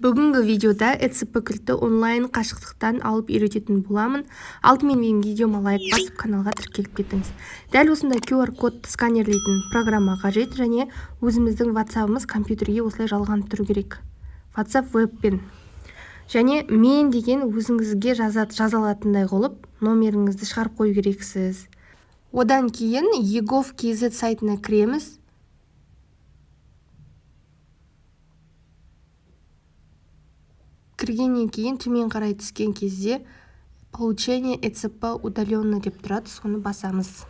Бүгінгі видеода ECP кілтті онлайн қашықтықтан алып үйрететін боламын. Алдымен менің видеома лайк басып, каналға тіркеліп кетіңіз. Дәл осындай QR-кодты сканерлейтін программа қажет, және өзіміздің WhatsApp-ымыз компьютерге осылай жалғанып тұру керек. WhatsApp вебпен. Және мен деген өзіңізге жазалатындай қылып, номеріңізді шығарып қою керексіз. Одан кейін egov.kz сайтына кіреміз. Кіргеннен кейін төмен қарай түскен кезде получение ECP удаленно деп тұрады, соны басамыз.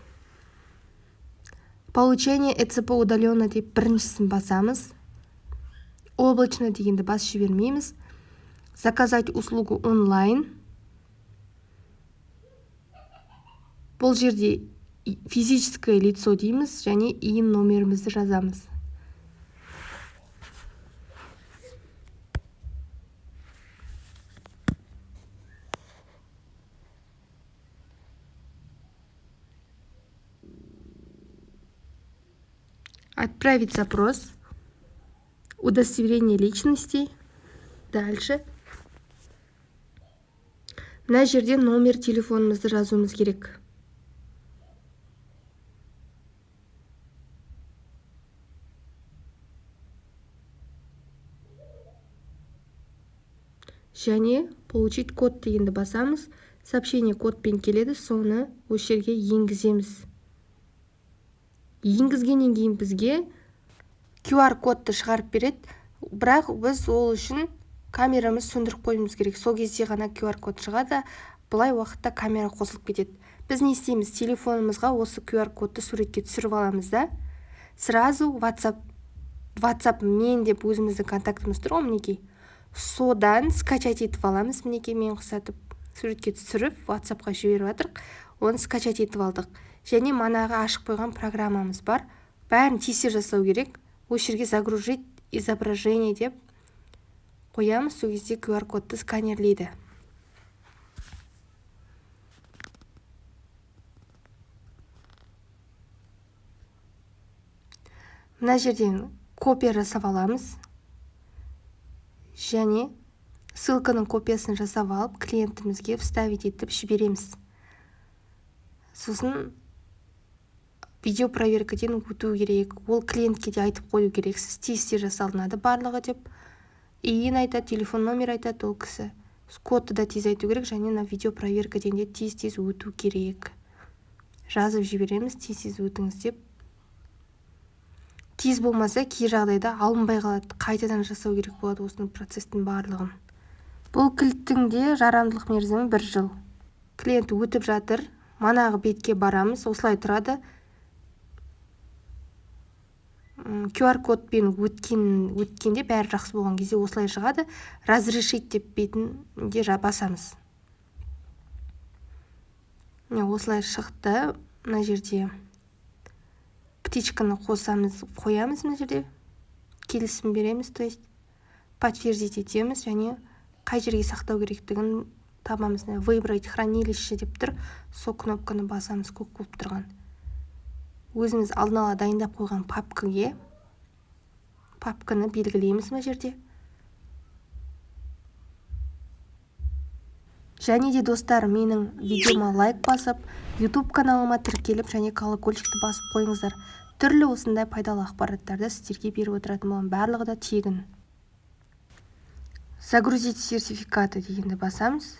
Получение ECP удаленно деп біріншісін басамыз. Облачно дегенді бас жібермейміз. Заказать услугу онлайн. Бұл жерде физическое лицо дейміз, және иін номерімізді жазамыз. Отправить запрос. Удостоверение личности. Дальше. Мына жерде номер телефонымызды жазуымыз керек. Және получить код дегенді басамыз. Сообщение кодпен келеді, соны осы жерге енгіземіз. Енгізгеннен кейін бізге QR-кодты шығарып береді, бірақ біз ол үшін камерамыз сөндіріп қоймыз керек. Сол кезде ғана QR-код шығады, бұлай уақытта камера қосылып кетеді. Біз не істейміз? Телефонымызға осы QR-кодты суретке түсіріп аламыз да, сразу WhatsApp мен деп өзіміздің контактымыз тұр ғой, мінекей. Содан скачать етіп аламыз, мінекей мен құсатып суретке түсіріп WhatsApp-қа жіберіп жатырық. Оны скачать етіп алдық. Және манағы ашық қойған программамыз бар. Бәрін тисе жасау керек. Осы жерге загрузить изображение деп қоямыз. Сол кезде QR-кодты сканерлейді. Мына жерден копия жасап аламыз. Және ссылканың копиясын жасап алып, клиентімізге вставить етіп жібереміз. Сосын видео проверкаден өту керек. Ол клиентке де айтып қою керексіз. Тестер жасалынады барлығы деп. Иін айтады, телефон номер айтады ол кісі. Кодты да тез айту керек, және на видео проверкаден де тез өту керек. Жазып жібереміз, тез өтіңіз деп. Тез болмаса, кей жағдайда алынбай қалады. Қайтадан жасау керек болады осының процестің барлығын. Бұл кілттің де жарамдылық мерзімі 1 жыл. Клиент өтіп жатыр. Манағы бетке барамыз, осылай тұрады. QR-кодпен өткенде бәрі жақсы болған кезде осылай шығады. Разрешить деп бетінде басамыз. Осылай шықты. Мына жерде птичканы қоямыз мына жерде. Келісім береміз, то есть подтвердить етеміз, және қай жерге сақтау керектігін табамыз. Выбрать хранилище деп тұр. Сол кнопканы басамыз, көк болып тұрған. Өзіміз алдын ала дайындап қойған папканы белгілейміз мына жерде. Және де достар, менің видеома лайк басып, YouTube каналыма тіркеліп, және колокольчикті басып қойыңыздар. Түрлі осындай пайдалы ақпараттарды сіздерге беріп отыратын боламын. Барлығы да тегін. Загрузить сертификаты дегенді басамыз.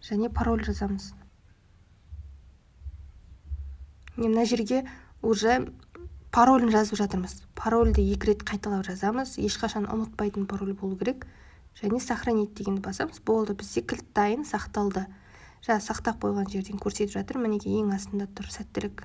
Және пароль жазамыз. Мына жерге уже паролін жазып жатырмыз. Парольді 2 рет қайталап жазамыз. Ешқашан ұмытпайтын пароль болу керек. Және сохранить дегенді басамыз. Болды, бізде кілт дайын, сақталды. Сақтап қойған жерден көрсетіп жатыр. Мінекей ең астында тұр, сәттілік.